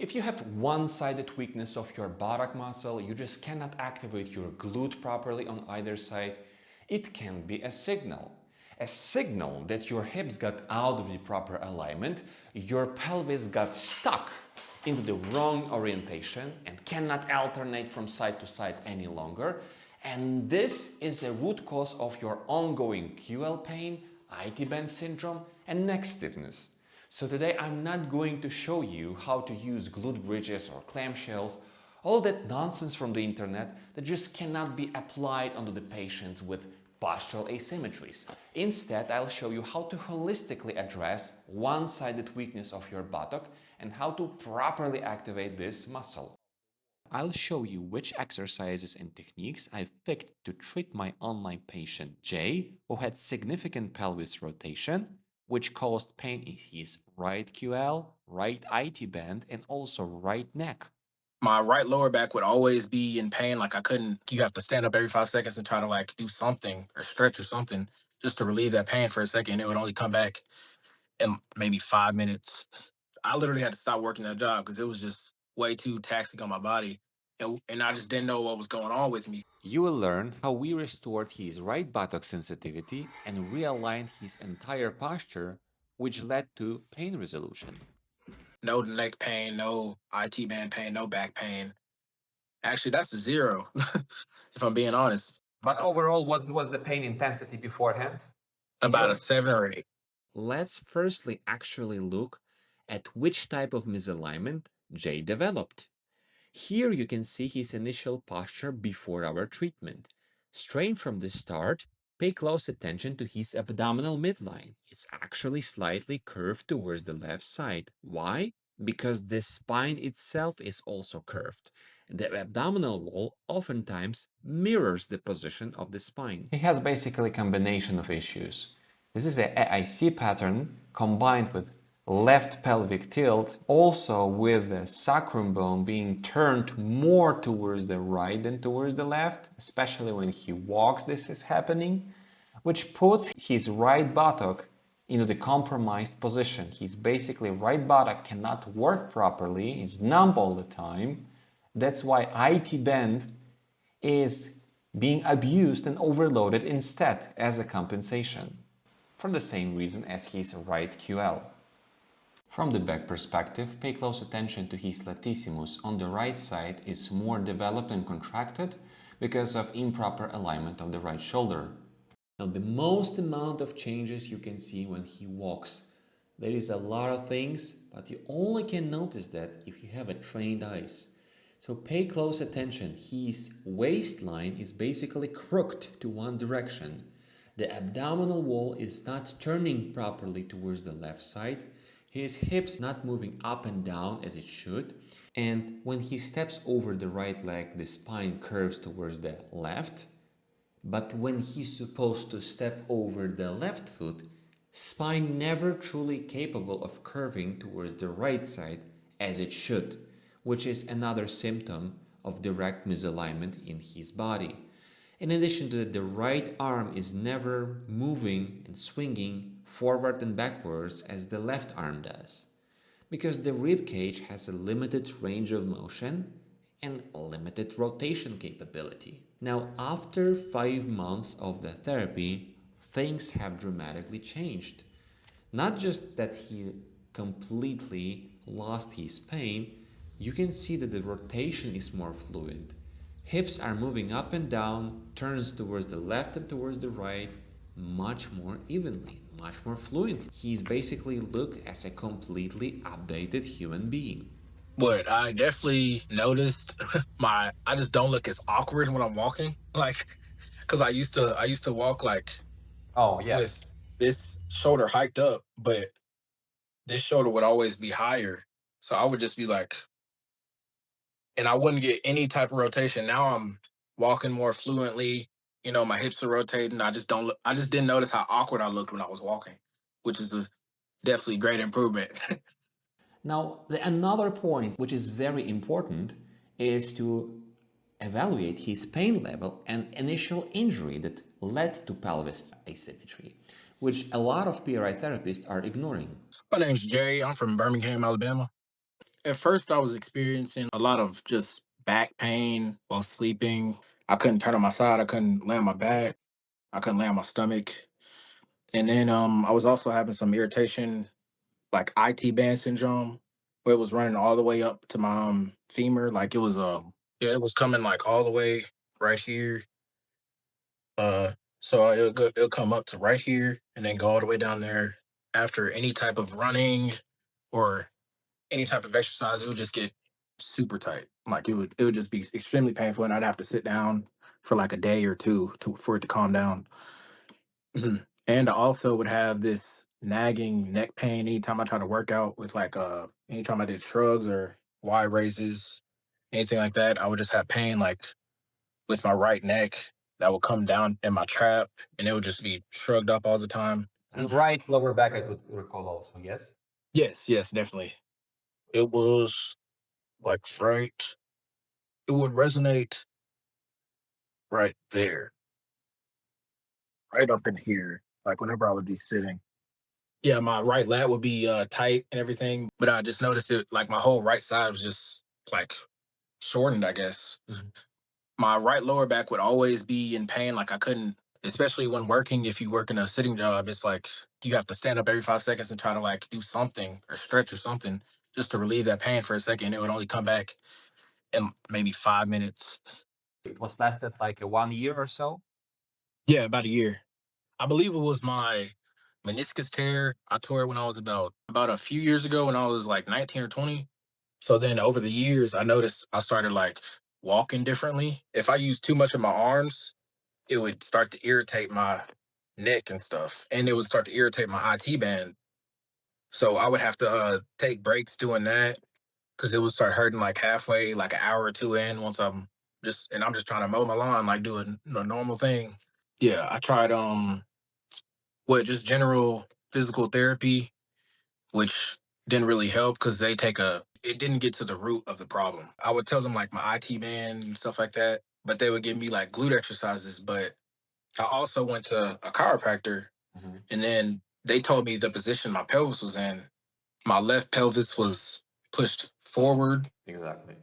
If you have one-sided weakness of your buttock muscle, you just cannot activate your glute properly on either side, it can be a signal. A signal that your hips got out of the proper alignment, your pelvis got stuck into the wrong orientation and cannot alternate from side to side any longer. And this is a root cause of your ongoing QL pain, IT band syndrome, and neck stiffness. So today I'm not going to show you how to use glute bridges or clamshells, all that nonsense from the internet that just cannot be applied onto the patients with postural asymmetries. Instead, I'll show you how to holistically address one-sided weakness of your buttock and how to properly activate this muscle. I'll show you which exercises and techniques I've picked to treat my online patient Jay, who had significant pelvis rotation, which caused pain in his right QL, right IT band, and also right neck. My right lower back would always be in pain. Like I couldn't, you have to stand up every 5 seconds and try to like do something or stretch or something just to relieve that pain for a second. It would only come back in maybe 5 minutes. I literally had to stop working that job because it was just way too taxing on my body. And I just didn't know what was going on with me. You will learn how we restored his right buttock sensitivity and realigned his entire posture, which led to pain resolution. No neck pain, no IT band pain, no back pain. Actually, that's zero, if I'm being honest. But overall, what was the pain intensity beforehand? About a 7 or 8. Let's firstly actually look at which type of misalignment Jay developed. Here you can see his initial posture before our treatment. Straight from the start, pay close attention to his abdominal midline. It's actually slightly curved towards the left side. Why? Because the spine itself is also curved. The abdominal wall oftentimes mirrors the position of the spine. He has basically a combination of issues. This is an AIC pattern combined with left pelvic tilt, also with the sacrum bone being turned more towards the right than towards the left, especially when he walks this is happening, which puts his right buttock into the compromised position. His basically right buttock cannot work properly, it's numb all the time. That's why IT band is being abused and overloaded instead as a compensation, for the same reason as his right QL. From the back perspective, pay close attention to his latissimus on the right side is more developed and contracted because of improper alignment of the right shoulder. Now the most amount of changes you can see when he walks. There is a lot of things, but you only can notice that if you have a trained eyes. So pay close attention. His waistline is basically crooked to one direction. The abdominal wall is not turning properly towards the left side. His hips not moving up and down as it should. And when he steps over the right leg, the spine curves towards the left. But when he's supposed to step over the left foot, spine never truly capable of curving towards the right side as it should, which is another symptom of direct misalignment in his body. In addition to that, the right arm is never moving and swinging forward and backwards as the left arm does, because the rib cage has a limited range of motion and limited rotation capability. Now, after 5 months of the therapy, things have dramatically changed. Not just that he completely lost his pain, you can see that the rotation is more fluid. Hips are moving up and down, turns towards the left and towards the right much more evenly, much more fluently. He's basically looked as a completely updated human being. But I definitely noticed I just don't look as awkward when I'm walking. Like, cause I used to walk like Oh, yes. with this shoulder hiked up, but this shoulder would always be higher. So I would just be like, and I wouldn't get any type of rotation. Now I'm walking more fluently. My hips are rotating. I just didn't notice how awkward I looked when I was walking, which is a definitely great improvement. Now, another point which is very important is to evaluate his pain level and initial injury that led to pelvis asymmetry, which a lot of PRI therapists are ignoring. My name's Jay. I'm from Birmingham, Alabama. At first, I was experiencing a lot of just back pain while sleeping. I couldn't turn on my side. I couldn't lay on my back. I couldn't lay on my stomach. And then I was also having some irritation, like IT band syndrome, where it was running all the way up to my femur. Like it was yeah, it was coming like all the way right here. Uh, so it'll come up to right here and then go all the way down there. After any type of running or any type of exercise, it would just get super tight. Like it would just be extremely painful, and I'd have to sit down for like a day or two for it to calm down. Mhm. And I also would have this nagging neck pain anytime I try to work out with like anytime I did shrugs or Y raises, anything like that, I would just have pain like with my right neck that would come down in my trap and it would just be shrugged up all the time. And right lower back, I could recall also, yes? Yes, yes, definitely. It was like right, it would resonate right there, right up in here, like whenever I would be sitting. Yeah, my right lat would be tight and everything, but I just noticed it like my whole right side was just like shortened, I guess. Mhm. My right lower back would always be in pain. Like I couldn't, especially when working, if you work in a sitting job, it's like you have to stand up every 5 seconds and try to like do something or stretch or something just to relieve that pain for a second. It would only come back in maybe 5 minutes. It was lasted like a 1 year or so. Yeah, about a year. I believe it was my meniscus tear. I tore it when I was about a few years ago when I was like 19 or 20. So then over the years, I noticed I started like walking differently. If I used too much of my arms, it would start to irritate my neck and stuff, and it would start to irritate my IT band. So I would have to take breaks doing that because it would start hurting like halfway, like an hour or two in. Once I'm just trying to mow my lawn, like doing a normal thing. Yeah, I tried just general physical therapy, which didn't really help because it didn't get to the root of the problem. I would tell them like my IT band and stuff like that, but they would give me like glute exercises. But I also went to a chiropractor, and then they told me the position my pelvis was in. My left pelvis was pushed forward. Exactly.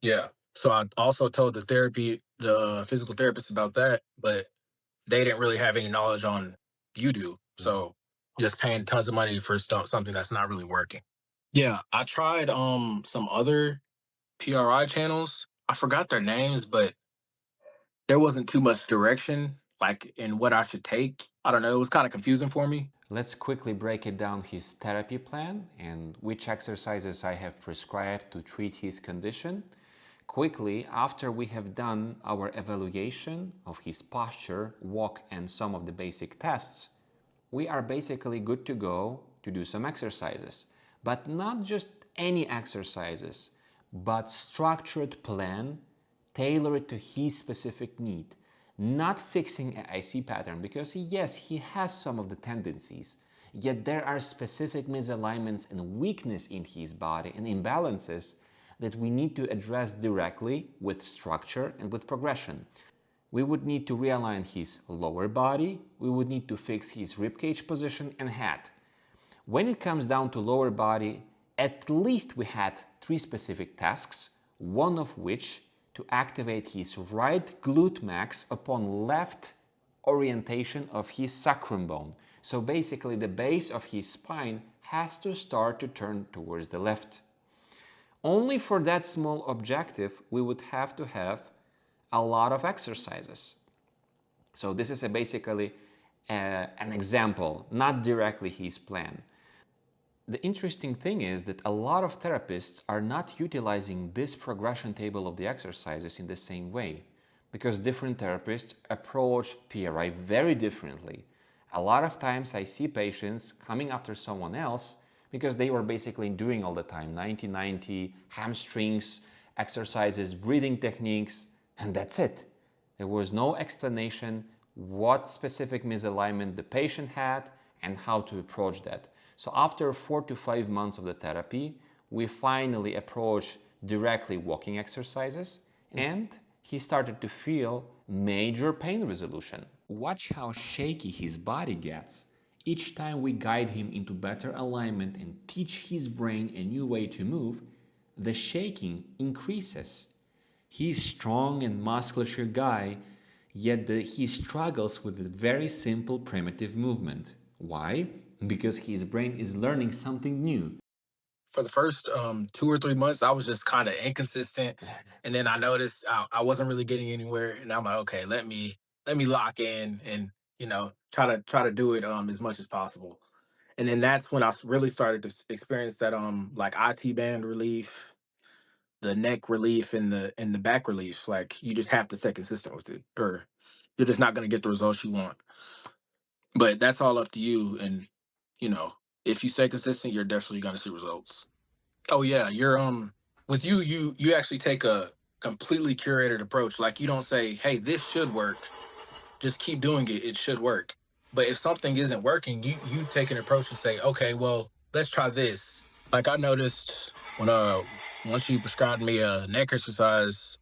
Yeah. So I also told the physical therapist about that, but they didn't really have any knowledge on you do. So just paying tons of money for something that's not really working. Yeah, I tried some other PRI channels. I forgot their names, but there wasn't too much direction like in what I should take. I don't know, it was kind of confusing for me. Let's quickly break it down his therapy plan and which exercises I have prescribed to treat his condition. Quickly, after we have done our evaluation of his posture, walk, and some of the basic tests, we are basically good to go to do some exercises. But not just any exercises, but structured plan tailored to his specific need. Not fixing AIC pattern because yes, he has some of the tendencies, yet there are specific misalignments and weakness in his body and imbalances that we need to address directly with structure and with progression. We would need to realign his lower body, we would need to fix his ribcage position and head. When it comes down to lower body, at least we had 3 specific tasks, one of which to activate his right glute max upon left orientation of his sacrum bone. So basically the base of his spine has to start to turn towards the left. Only for that small objective we would have to have a lot of exercises. So this is basically an example, not directly his plan. The interesting thing is that a lot of therapists are not utilizing this progression table of the exercises in the same way because different therapists approach PRI very differently. A lot of times I see patients coming after someone else because they were basically doing all the time 90-90, hamstrings, exercises, breathing techniques, and that's it. There was no explanation what specific misalignment the patient had and how to approach that. So after 4 to 5 months of the therapy, we finally approached directly walking exercises and he started to feel major pain resolution. Watch how shaky his body gets. Each time we guide him into better alignment and teach his brain a new way to move, the shaking increases. He's strong and musculature guy, yet he struggles with a very simple primitive movement. Why? Because his brain is learning something new. For the first 2 or 3 months, I was just kind of inconsistent, and then I noticed I wasn't really getting anywhere, and I'm like, okay, let me lock in and try to do it as much as possible. And then that's when really started to experience that like IT band relief, the neck relief, and the back relief. Like you just have to stay consistent with it, or you're just not going to get the results you want. But that's all up to you, and you know if you stay consistent, you're definitely going to see results. Oh yeah, you're with you actually take a completely curated approach. Like you don't say, "Hey, this should work. Just keep doing it. It should work." But if something isn't working, you take an approach and say, "Okay, well, let's try this." Like I noticed when once you prescribed me a neck exercise,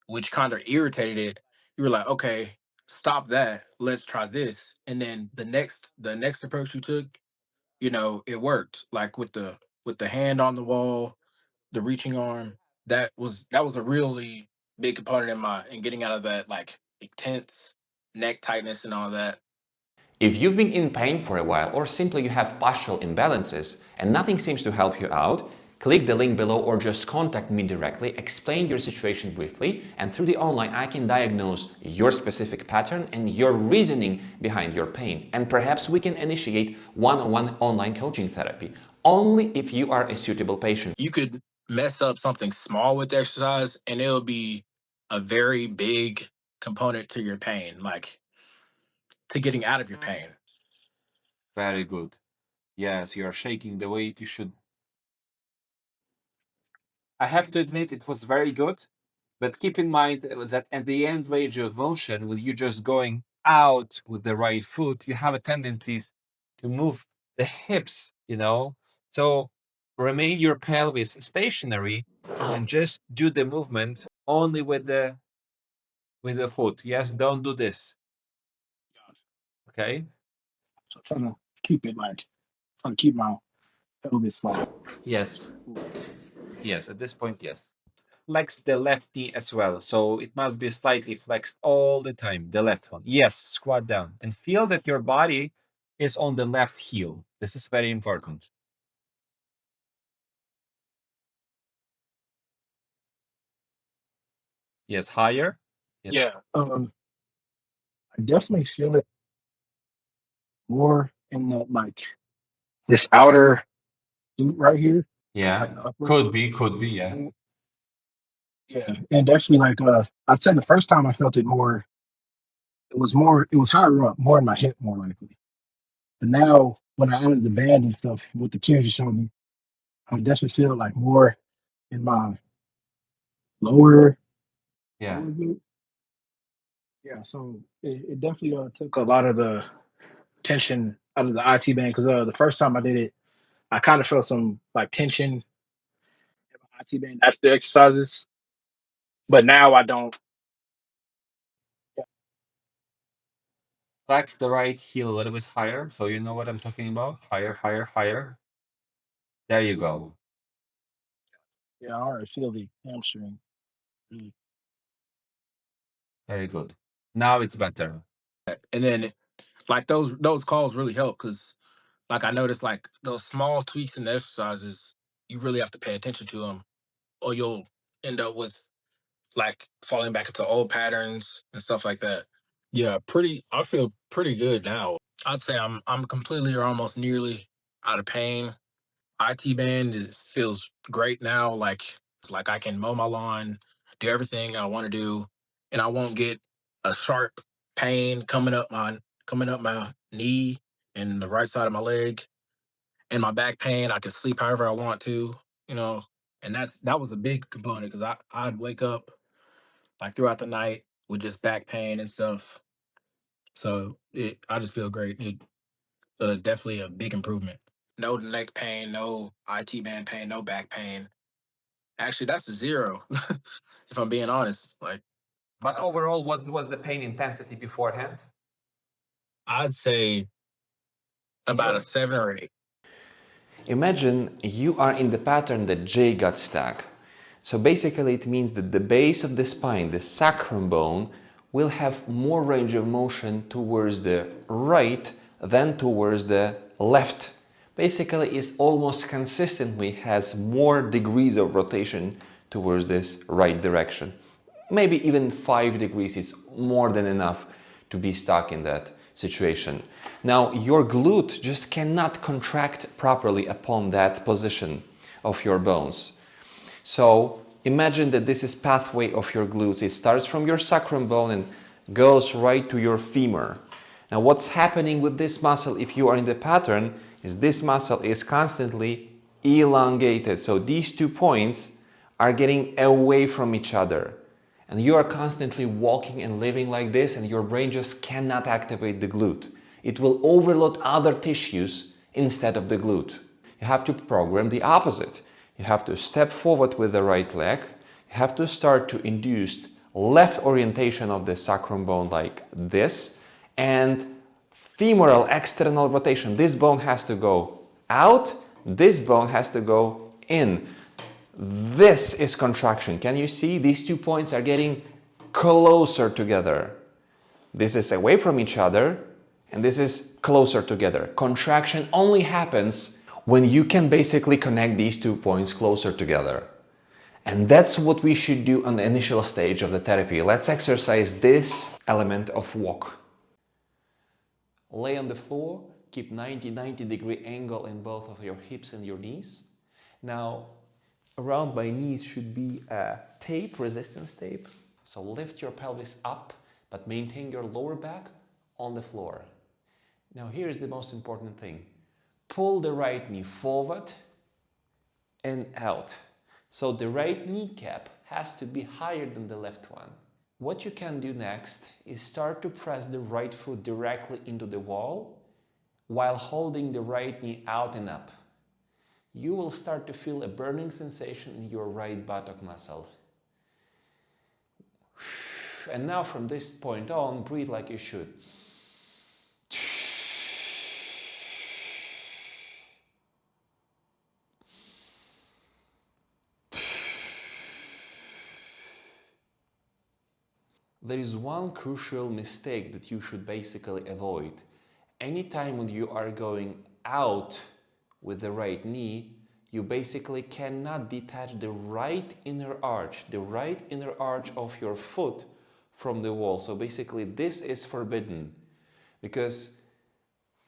which kind of irritated it, you were like, "Okay, stop that. Let's try this." And then the next approach you took, it worked. Like with the hand on the wall, the reaching arm, that was a really big component in getting out of that like intense neck tightness and all that. If you've been in pain for a while or simply you have postural imbalances and nothing seems to help you out, click the link below or just contact me directly, explain your situation briefly, and through the online I can diagnose your specific pattern and your reasoning behind your pain. And perhaps we can initiate one-on-one online coaching therapy, only if you are a suitable patient. You could mess up something small with exercise and it'll be a very big component to your pain, like to getting out of your pain. Very good. Yes, you are shaking the way you should. I have to admit it was very good, but keep in mind that at the end range of motion, with you just going out with the right foot, you have a tendency to move the hips, So remain your pelvis stationary and just do the movement only with the foot. Yes, don't do this. Okay? So trying to keep it like trying to keep my pelvis like Yes. Yes, at this point, yes. Flex the left knee as well. So it must be slightly flexed all the time, the left one. Yes, squat down and feel that your body is on the left heel. This is very important. Yes, higher. Yes. yeah. I definitely feel it more in the like this outer glute right here. Yeah. Like the upper. Could be, yeah. Yeah, and definitely like I'd say the first time I felt it more, it was higher up, more in my hip, more likely. But now when I added the band and stuff with the cues you showed me, I definitely feel like more in my lower Yeah. lower glute. Yeah, so it definitely took a lot of the tension out of the IT band because the first time I did it, I kind of felt some like tension in my IT band after the exercises, but now I don't. Flex the right heel a little bit higher. So you know what I'm talking about? Higher, higher, higher. There you go. Yeah, I already feel the hamstring. Really. Very good. Now it's better. And then like those calls really help because like I noticed like those small tweaks in the exercises, you really have to pay attention to them, or you'll end up with like falling back into old patterns and stuff like that. Yeah, I feel pretty good now. I'd say I'm completely or almost nearly out of pain. IT band feels great now. Like it's like I can mow my lawn, do everything I want to do, and I won't get a sharp pain coming up my knee and the right side of my leg and my back pain. I can sleep however I want to, you know. And that was a big component because I'd wake up like throughout the night with just back pain and stuff. So I just feel great. Definitely a big improvement. No neck pain, no IT band pain, no back pain. Actually, that's a zero. If I'm being honest, like But overall, what was the pain intensity beforehand? I'd say about a 7 or 8. Imagine you are in the pattern that Jay got stuck. So basically it means that the base of the spine, the sacrum bone, will have more range of motion towards the right than towards the left. Basically it almost consistently has more degrees of rotation towards this right direction. Maybe even 5 degrees is more than enough to be stuck in that situation. Now, your glute just cannot contract properly upon that position of your bones. So imagine that this is pathway of your glutes. It starts from your sacrum bone and goes right to your femur. Now, what's happening with this muscle if you are in the pattern is this muscle is constantly elongated. So these 2 points are getting away from each other. And you are constantly walking and living like this, and your brain just cannot activate the glute. It will overload other tissues instead of the glute. You have to program the opposite. You have to step forward with the right leg. You have to start to induce left orientation of the sacrum bone like this, and femoral external rotation. This bone has to go out, this bone has to go in. This is contraction. Can you see? These 2 points are getting closer together. This is away from each other, and this is closer together. Contraction only happens when you can basically connect these 2 points closer together. And that's what we should do on the initial stage of the therapy. Let's exercise this element of walk. Lay on the floor, keep 90-degree angle in both of your hips and your knees. Now, around my knees should be a tape, resistance tape. So lift your pelvis up, but maintain your lower back on the floor. Now here is the most important thing. Pull the right knee forward and out. So the right kneecap has to be higher than the left one. What you can do next is start to press the right foot directly into the wall while holding the right knee out and up. You will start to feel a burning sensation in your right buttock muscle. And now from this point on, breathe like you should. There is one crucial mistake that you should basically avoid. Anytime when you are going out with the right knee, you basically cannot detach the right inner arch of your foot from the wall. So basically this is forbidden because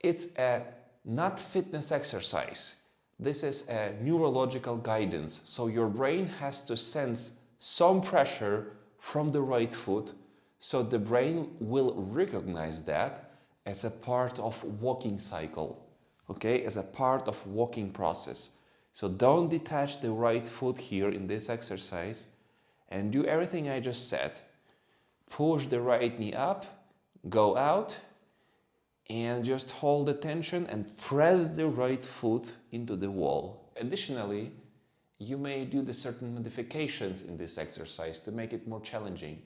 it's a not fitness exercise. This is a neurological guidance. So your brain has to sense some pressure from the right foot, so the brain will recognize that as a part of walking cycle, okay, as a part of walking process. So don't detach the right foot here in this exercise and do everything I just said. Push the right knee up, go out, and just hold the tension and press the right foot into the wall. Additionally, you may do the certain modifications in this exercise to make it more challenging.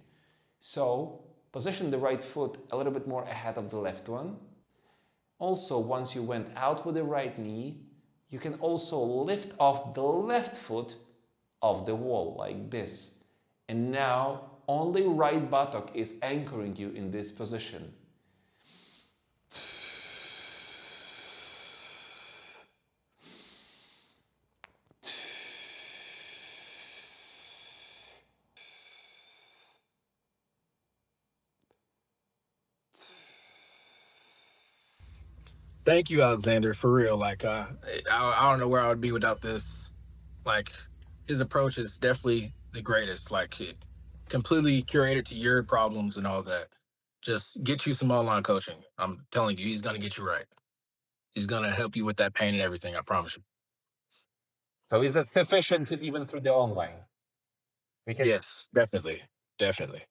So, position the right foot a little bit more ahead of the left one. Also, once you went out with the right knee, you can also lift off the left foot off the wall like this. And now, only right buttock is anchoring you in this position. Thank you, Alexander, for real. Like, I don't know where I would be without this. Like, his approach is definitely the greatest. Like, it completely curated to your problems and all that. Just get you some online coaching. I'm telling you, he's gonna get you right. He's gonna help you with that pain and everything. I promise you. So is that sufficient even through the online? We can Yes, definitely, definitely.